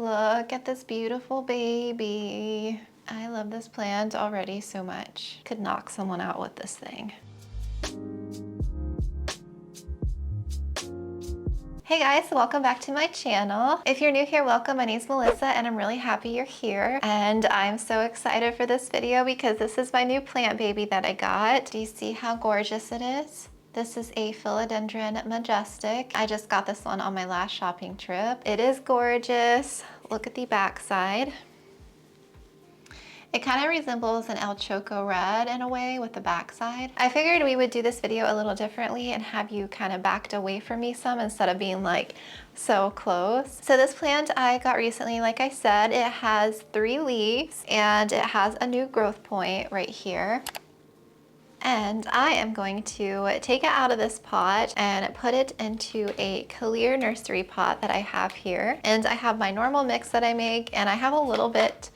Look at this beautiful baby. I love this plant already so much. Could knock someone out with this thing. Hey guys, welcome back to my channel. If you're new here, welcome. My name's Melissa and I'm really happy you're here. And I'm so excited for this video because this is my new plant baby that I got. Do you see how gorgeous it is? This is a Philodendron Majestic. I just got this one on my last shopping trip. It is gorgeous. Look at the back side. It kind of resembles an El Choco Red in a way with the backside. I figured we would do this video a little differently and have you kind of backed away from me some instead of being like so close. So this plant I got recently, like I said, it has 3 leaves and it has a new growth point right here. And I am going to take it out of this pot and put it into a clear nursery pot that I have here. And I have my normal mix that I make, and I have a little bit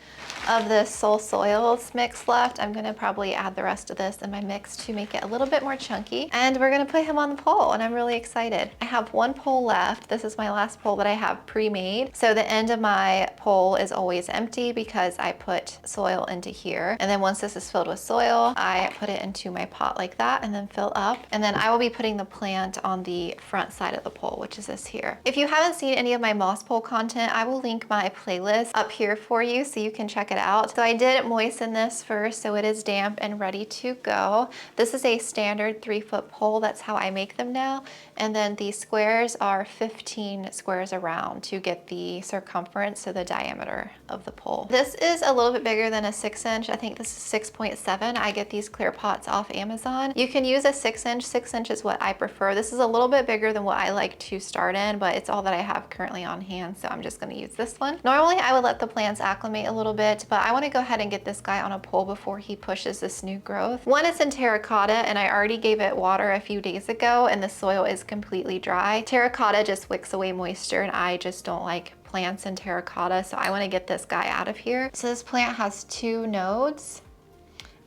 of the Soul Soils mix left. I'm gonna probably add the rest of this in my mix to make it a little bit more chunky. And we're gonna put him on the pole, and I'm really excited. I have 1 pole left. This is my last pole that I have pre-made. So the end of my pole is always empty because I put soil into here. And then once this is filled with soil, I put it into my pot like that and then fill up. And then I will be putting the plant on the front side of the pole, which is this here. If you haven't seen any of my moss pole content, I will link my playlist up here for you so you can check it out. So I did moisten this first so it is damp and ready to go. This is a standard 3-foot pole. That's how I make them now. And then the squares are 15 squares around to get the circumference, so the diameter of the pole. This is a little bit bigger than a 6-inch. I think this is 6.7. I get these clear pots off Amazon. You can use a 6-inch. 6-inch is what I prefer. This is a little bit bigger than what I like to start in, but it's all that I have currently on hand, so I'm just going to use this one. Normally I would let the plants acclimate a little bit, but I want to go ahead and get this guy on a pole before he pushes this new growth. One is in terracotta, and I already gave it water a few days ago, and the soil is completely dry. Terracotta just wicks away moisture, and I just don't like plants in terracotta, so I want to get this guy out of here. So this plant has 2 nodes.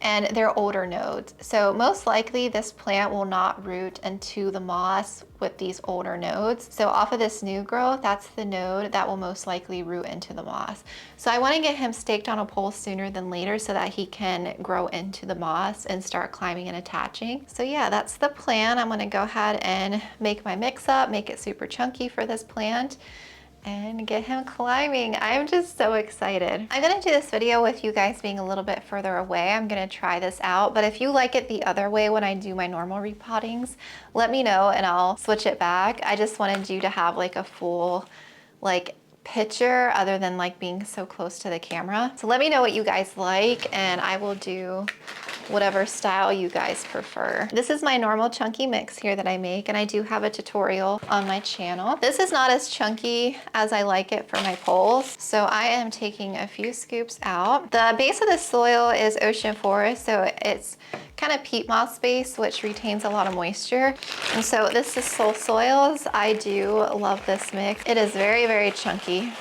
And they're older nodes. So most likely this plant will not root into the moss with these older nodes. So off of this new growth, that's the node that will most likely root into the moss. So I want to get him staked on a pole sooner than later so that he can grow into the moss and start climbing and attaching. So yeah, that's the plan. I'm going to go ahead and make my mix up, make it super chunky for this plant, and get him climbing. I'm just so excited. I'm gonna do this video with you guys being a little bit further away. I'm gonna try this out, but if you like it the other way when I do my normal repottings, let me know and I'll switch it back. I just wanted you to have like a full picture other than like being so close to the camera. So let me know what you guys like and I will do whatever style you guys prefer. This is my normal chunky mix here that I make, and I do have a tutorial on my channel. This is not as chunky as I like it for my poles, so I am taking a few scoops out. The base of the soil is ocean forest, so it's kind of peat moss base, which retains a lot of moisture. And so this is Soul Soils. I do love this mix. It is very, very chunky.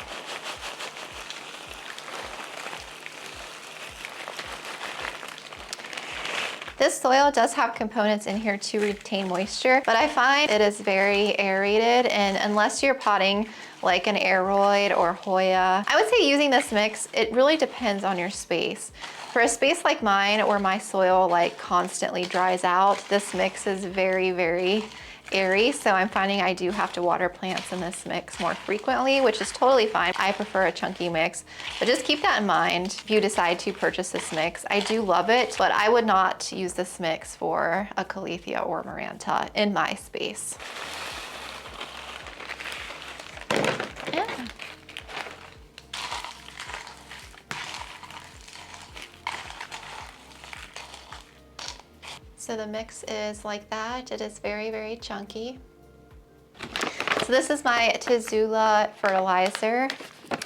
This soil does have components in here to retain moisture, but I find it is very aerated, and unless you're potting like an aeroid or Hoya, I would say using this mix, it really depends on your space. For a space like mine where my soil like constantly dries out, this mix is very, very airy, so I'm finding I do have to water plants in this mix more frequently, which is totally fine. I prefer a chunky mix, but just keep that in mind if you decide to purchase this mix. I do love it, but I would not use this mix for a Calathea or Maranta in my space. Yeah. So the mix is like that. It is very, very chunky. So this is my Thiccly Fertilizer.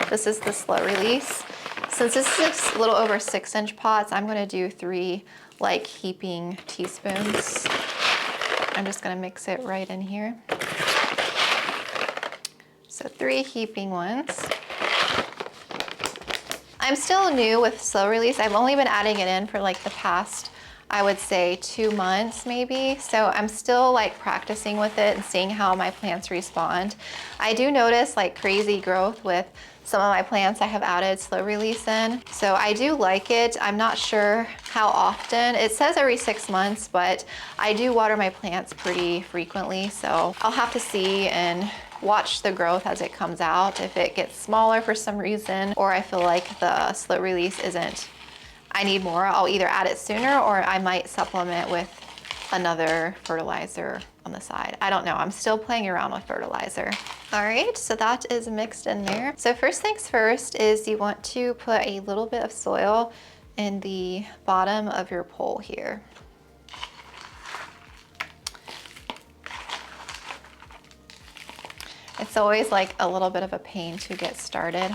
This is the slow release. Since this is a little over 6-inch pots, I'm gonna do 3 like heaping teaspoons. I'm just gonna mix it right in here. So 3 heaping ones. I'm still new with slow release. I've only been adding it in for like the past, I would say 2 months maybe. So I'm still like practicing with it and seeing how my plants respond. I do notice like crazy growth with some of my plants I have added slow release in. So I do like it. I'm not sure how often. It says every 6 months, but I do water my plants pretty frequently. So I'll have to see and watch the growth as it comes out. If it gets smaller for some reason, or I feel like the slow release isn't, I need more, I'll either add it sooner or I might supplement with another fertilizer on the side. I don't know, I'm still playing around with fertilizer. All right, so that is mixed in there. So first things first is you want to put a little bit of soil in the bottom of your pole here. It's always like a little bit of a pain to get started.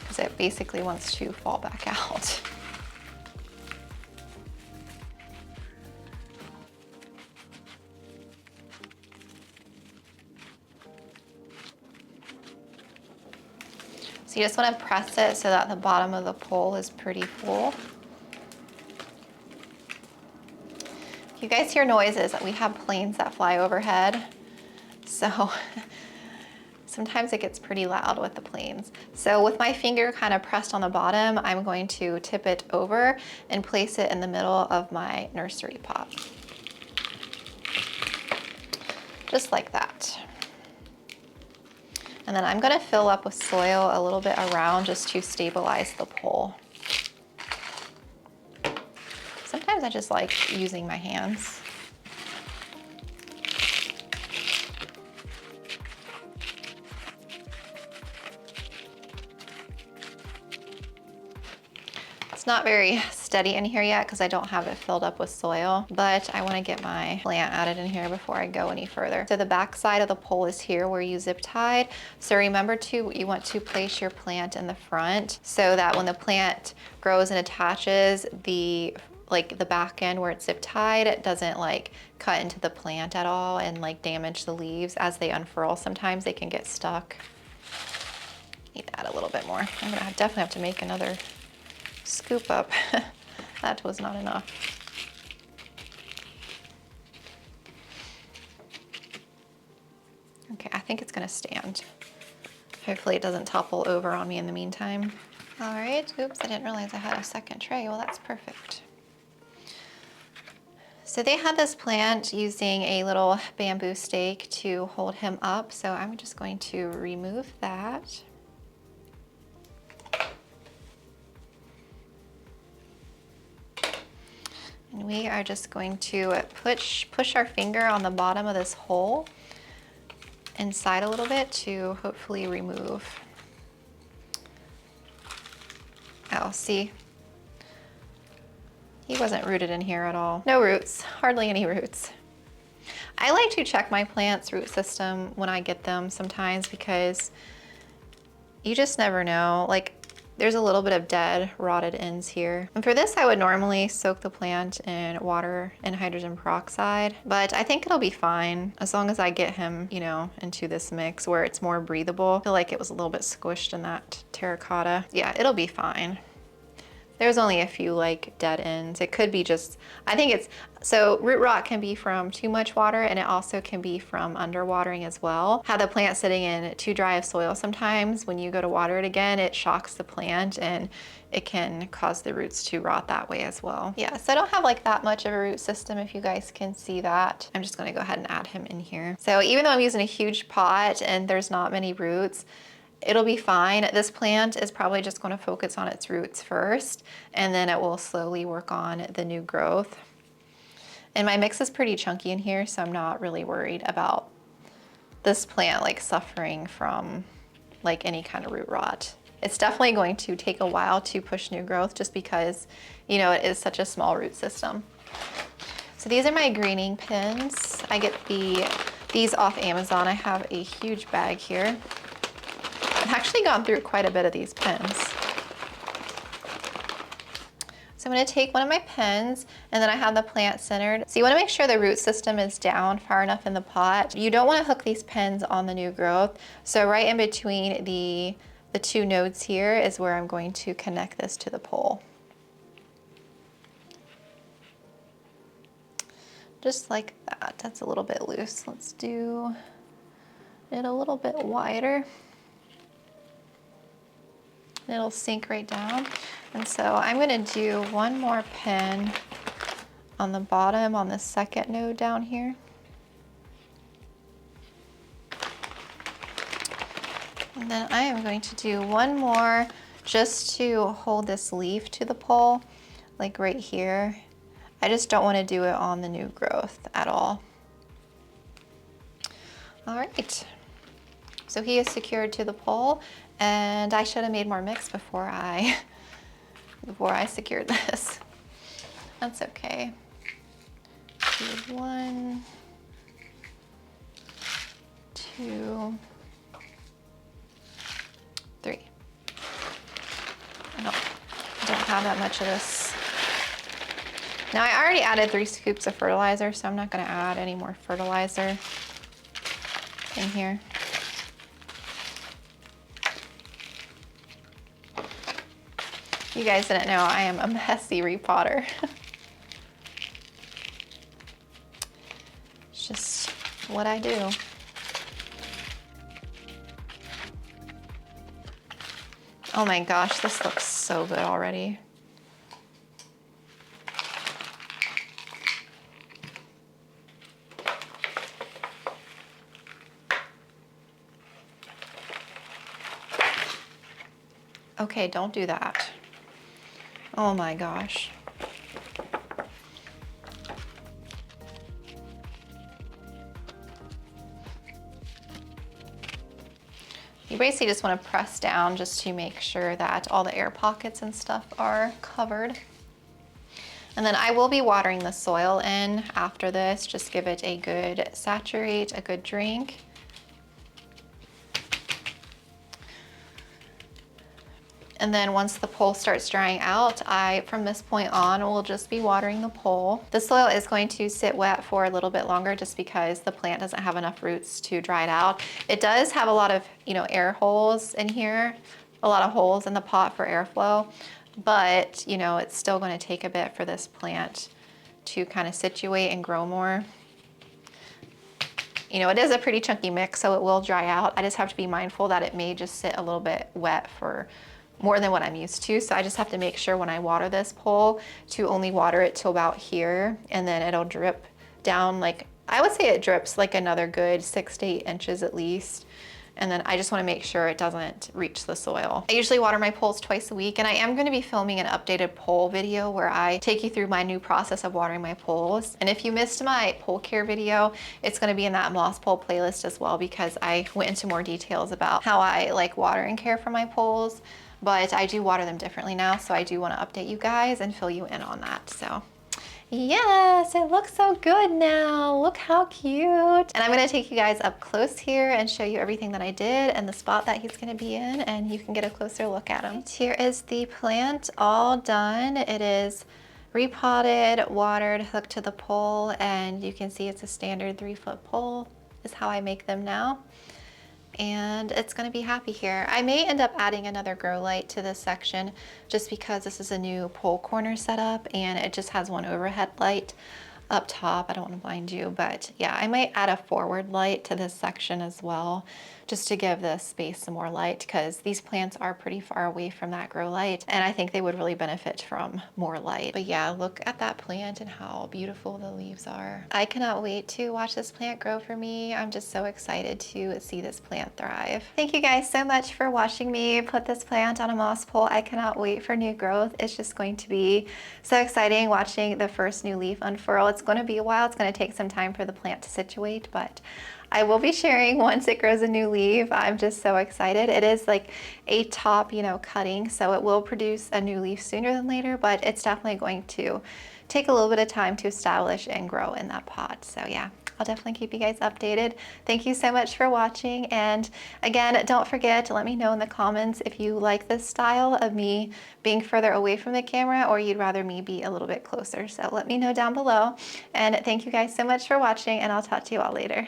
Because it basically wants to fall back out. So you just want to press it so that the bottom of the pole is pretty full. If you guys hear noises, we have planes that fly overhead. So sometimes it gets pretty loud with the planes. So with my finger kind of pressed on the bottom, I'm going to tip it over and place it in the middle of my nursery pot. Just like that. And then I'm gonna fill up with soil a little bit around just to stabilize the pole. Sometimes I just like using my hands. It's not very steady in here yet because I don't have it filled up with soil, but I want to get my plant added in here before I go any further. So the back side of the pole is here where you zip tied. So remember you want to place your plant in the front so that when the plant grows and attaches, the back end where it's zip tied, it doesn't like cut into the plant at all and like damage the leaves as they unfurl. Sometimes they can get stuck. Need to add a little bit more. I'm gonna definitely have to make another scoop up. That was not enough. Okay, I think it's gonna stand. Hopefully it doesn't topple over on me in the meantime. All right, oops, I didn't realize I had a second tray. Well, that's perfect. So they had this plant using a little bamboo stake to hold him up. So I'm just going to remove that. And we are just going to push our finger on the bottom of this hole inside a little bit to hopefully remove. Oh, see, he wasn't rooted in here at all. No roots, hardly any roots. I like to check my plant's root system when I get them sometimes because you just never know. Like, there's a little bit of dead, rotted ends here. And for this, I would normally soak the plant in water and hydrogen peroxide, but I think it'll be fine as long as I get him, you know, into this mix where it's more breathable. I feel like it was a little bit squished in that terracotta. Yeah, it'll be fine. There's only a few like dead ends. It could be just, I think it's, so root rot can be from too much water and it also can be from underwatering as well. Have the plant sitting in too dry of soil sometimes, when you go to water it again, it shocks the plant and it can cause the roots to rot that way as well. Yeah, so I don't have like that much of a root system, if you guys can see that. I'm just gonna go ahead and add him in here. So even though I'm using a huge pot and there's not many roots, it'll be fine. This plant is probably just going to focus on its roots first, and then it will slowly work on the new growth. And my mix is pretty chunky in here, so I'm not really worried about this plant like suffering from like any kind of root rot. It's definitely going to take a while to push new growth just because, you know, it is such a small root system. So these are my greening pins. I get these off Amazon. I have a huge bag here. I've actually gone through quite a bit of these pins. So I'm going to take one of my pins and then I have the plant centered. So you want to make sure the root system is down far enough in the pot. You don't want to hook these pins on the new growth. So right in between the the 2 nodes here is where I'm going to connect this to the pole. Just like that. That's a little bit loose. Let's do it a little bit wider. It'll sink right down. And so I'm going to do one more pin on the bottom on the 2nd node down here. And then I am going to do one more just to hold this leaf to the pole, like right here. I just don't want to do it on the new growth at all. All right, so he is secured to the pole, and I should have made more mix before I secured this. That's okay. 1, 2, 3. I don't have that much of this. Now I already added 3 scoops of fertilizer, so I'm not going to add any more fertilizer in here. You guys didn't know I am a messy repotter. It's just what I do. Oh my gosh, this looks so good already. Okay, don't do that. Oh my gosh. You basically just want to press down just to make sure that all the air pockets and stuff are covered. And then I will be watering the soil in after this. Just give it a good saturate, a good drink. And then once the pole starts drying out, from this point on, will just be watering the pole. The soil is going to sit wet for a little bit longer just because the plant doesn't have enough roots to dry it out. It does have a lot of, air holes in here, a lot of holes in the pot for airflow, but, it's still going to take a bit for this plant to kind of situate and grow more. It is a pretty chunky mix, so it will dry out. I just have to be mindful that it may just sit a little bit wet for more than what I'm used to. So I just have to make sure when I water this pole to only water it to about here, and then it'll drip down, like, I would say it drips like another good 6 to 8 inches at least. And then I just want to make sure it doesn't reach the soil. I usually water my poles twice a week, and I am going to be filming an updated pole video where I take you through my new process of watering my poles. And if you missed my pole care video, it's going to be in that moss pole playlist as well, because I went into more details about how I like water and care for my poles. But I do water them differently now, so I do want to update you guys and fill you in on that. So yes, it looks so good now. Look how cute. And I'm going to take you guys up close here and show you everything that I did and the spot that he's going to be in, and you can get a closer look at him. Here is the plant all done. It is repotted, watered, hooked to the pole, and you can see it's a standard 3-foot pole is how I make them now. And it's going to be happy here. I may end up adding another grow light to this section just because this is a new pole corner setup and it just has one overhead light up top. I don't want to blind you, but yeah, I might add a forward light to this section as well, just to give this space some more light, because these plants are pretty far away from that grow light and I think they would really benefit from more light. But yeah, look at that plant and how beautiful the leaves are. I cannot wait to watch this plant grow for me. I'm just so excited to see this plant thrive. Thank you guys so much for watching me put this plant on a moss pole. I cannot wait for new growth. It's just going to be so exciting watching the first new leaf unfurl. It's going to be a while. It's going to take some time for the plant to situate, but I will be sharing once it grows a new leaf. I'm just so excited. It is like a top, cutting, so it will produce a new leaf sooner than later, but it's definitely going to take a little bit of time to establish and grow in that pot. So yeah, I'll definitely keep you guys updated. Thank you so much for watching. And again, don't forget to let me know in the comments if you like this style of me being further away from the camera or you'd rather me be a little bit closer. So let me know down below. And thank you guys so much for watching, and I'll talk to you all later.